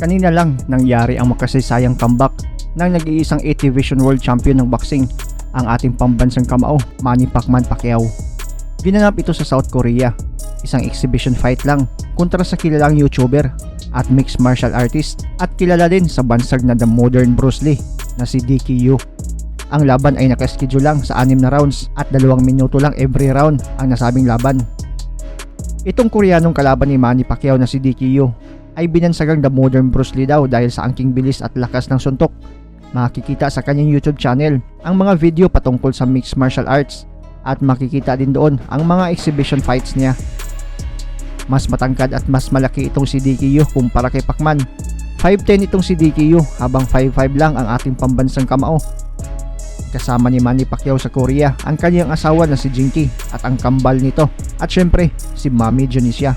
Kanina lang nangyari ang makasaysayang comeback ng nag-iisang 80 Division World Champion ng boxing, ang ating pambansang kamao, Manny Pacquiao. Ginanap ito sa South Korea, isang exhibition fight lang kontra sa kilalang YouTuber at mixed martial artist at kilala din sa bansag na The Modern Bruce Lee na si DQ. Ang laban ay nakaschedule lang sa 6 na rounds at 2 minuto lang every round ang nasabing laban. Itong Koreanong kalaban ni Manny Pacquiao na si DQ ay binansagang The Modern Bruce Lee daw dahil sa angking bilis at lakas ng suntok. Makikita sa kanyang YouTube channel ang mga video patungkol sa mixed martial arts at makikita din doon ang mga exhibition fights niya. Mas matangkad at mas malaki itong si DQ kumpara kay Pacman. 5'10 itong si DQ habang 5'5 lang ang ating pambansang kamao. Kasama ni Manny Pacquiao sa Korea ang kanyang asawa na si Jinky at ang kambal nito at syempre si Mami Junicia.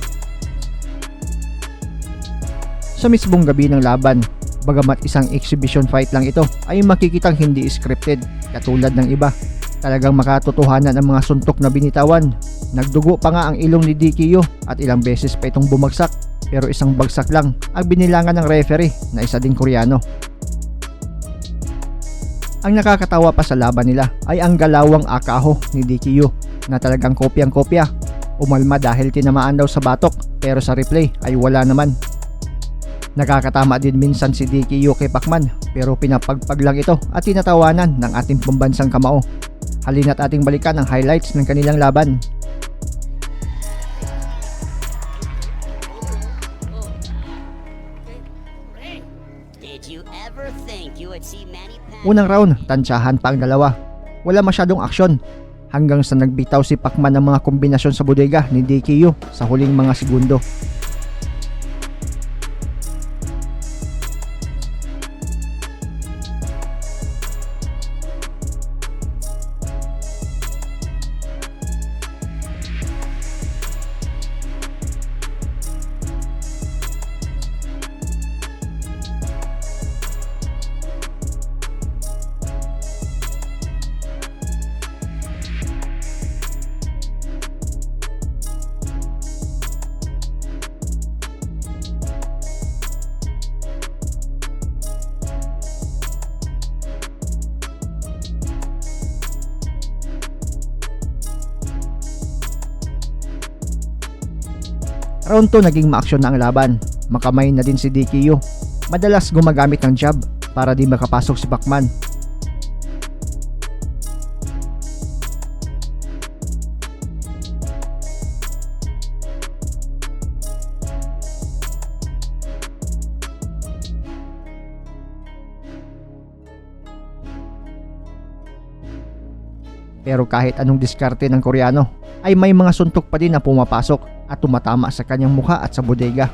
Sa mismong gabi ng laban, bagamat isang exhibition fight lang ito, ay makikitang hindi scripted katulad ng iba. Talagang makatotohanan ang mga suntok na binitawan. Nagdugo pa nga ang ilong ni DQ at ilang beses pa itong bumagsak, pero isang bagsak lang ang binilangan ng referee na isa ding Koreano. Ang nakakatawa pa sa laban nila ay ang galawang akaho ni DQ na talagang kopyang-kopya. Umalma dahil tinamaan daw sa batok, pero sa replay ay wala naman. Nakakatama din minsan si DQ kay Pacman, pero pinapagpag lang ito at tinatawanan ng ating pambansang kamao. Halina't ating balikan ang highlights ng kanilang laban. Unang round, tansyahan pa ang dalawa. Wala masyadong aksyon hanggang sa nagbitaw si Pacman ng mga kombinasyon sa bodega ni DQ sa huling mga segundo. Round 2 naging maaksyon na ang laban. Makamay na din si DQ. Madalas gumagamit ng jab para di makapasok si Pacman. Pero kahit anong diskarte ng Koreano, ay may mga suntok pa din na pumapasok at tumatama sa kanyang mukha at sa bodega.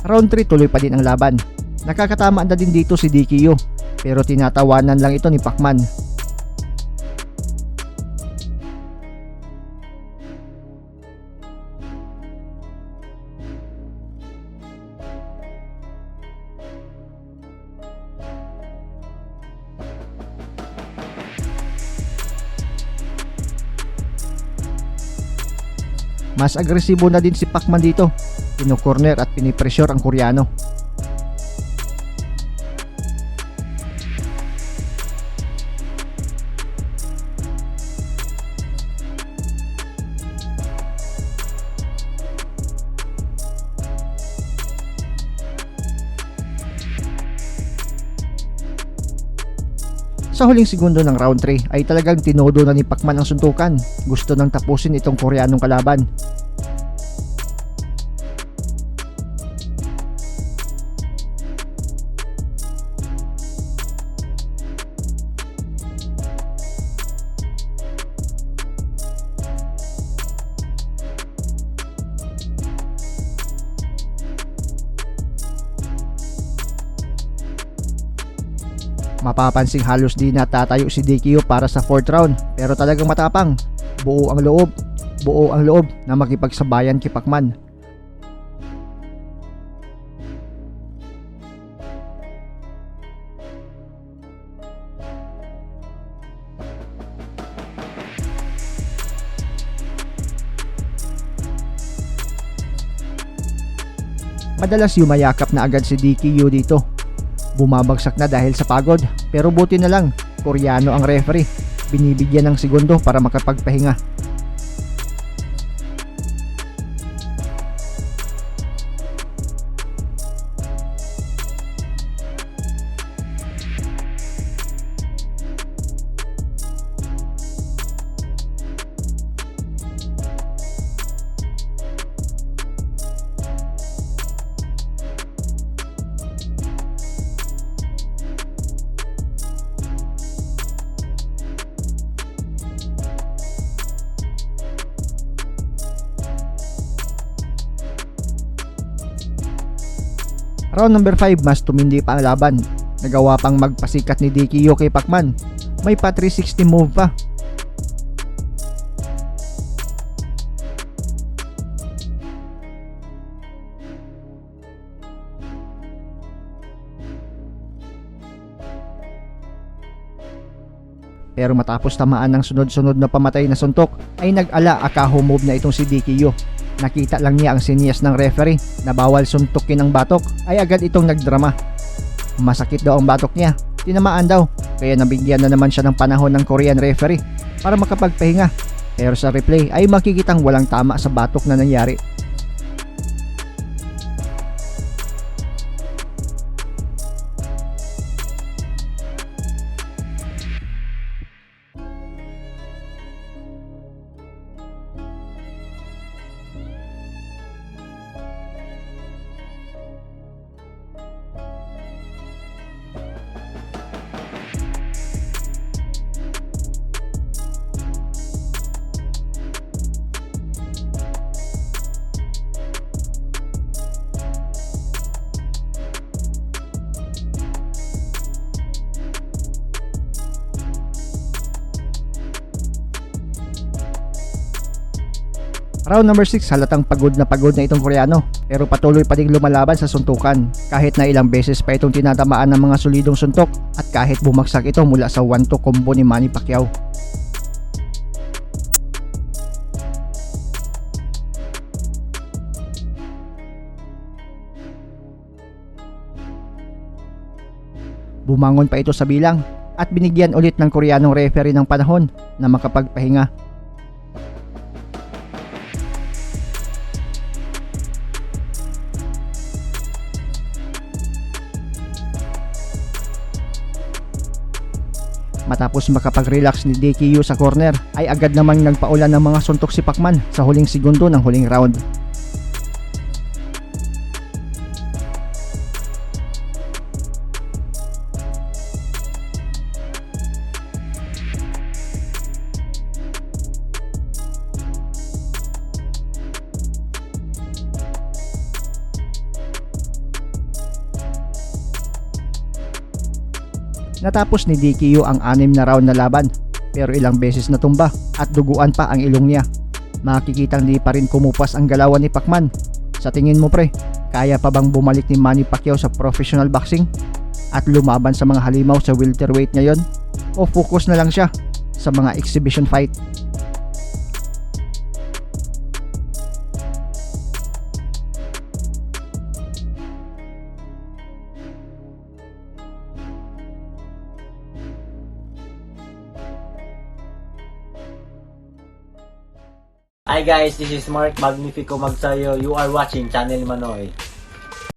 Round 3 tuloy pa din ang laban. Nakakatama na din dito si DQ, pero tinatawanan lang ito ni Pacman. Mas agresibo na din si Pacman dito. Pino-corner at pinipressure ang Koreano. Sa huling segundo ng round 3 ay talagang tinodo na ni Pacman ang suntukan. Gusto nang tapusin itong Koreanong kalaban. Mapapansing halos di natatayo si DQ para sa 4th round, pero talagang matapang. Buo ang loob na makipagsabayan kay Pacman. Madalas yumayakap na agad si DQ dito. Bumabagsak na dahil sa pagod, pero buti na lang, Koreano ang referee. Binibigyan ng segundo para makapagpahinga. Round number 5, mas tumindi pa ang laban. Nagawa pang magpasikat ni DQ kay Pacman. May pa 360 move pa. Pero matapos tamaan ng sunod-sunod na pamatay na suntok, ay nag-ala akaho move na itong si DQ. Nakita lang niya ang sinyas ng referee na bawal suntukin ang batok, ay agad itong nagdrama. Masakit daw ang batok niya, tinamaan daw, kaya nabigyan na naman siya ng panahon ng Korean referee para makapagpahinga. Pero sa replay ay makikitang walang tama sa batok na nangyari. Round number 6, halatang pagod na itong Koreano, pero patuloy pa ding lumalaban sa suntukan. Kahit na ilang beses pa itong tinatamaan ng mga solidong suntok at kahit bumagsak ito mula sa 1-2 combo ni Manny Pacquiao. Bumangon pa ito sa bilang at binigyan ulit ng Koreanong referee ng panahon na makapagpahinga. Matapos makapag-relax ni DQ sa corner, ay agad namang nagpaulan ng mga suntok si Pacman sa huling segundo ng huling round. Natapos ni DQ ang 6 na round na laban, pero ilang beses natumba at duguan pa ang ilong niya. Makikitang di pa rin kumupas ang galawan ni Pacman. Sa tingin mo pre, kaya pa bang bumalik ni Manny Pacquiao sa professional boxing at lumaban sa mga halimaw sa welterweight ngayon? O focus na lang siya sa mga exhibition fight? Hi guys, this is Mark Magnifico Magsayo. You are watching Channel Manoy.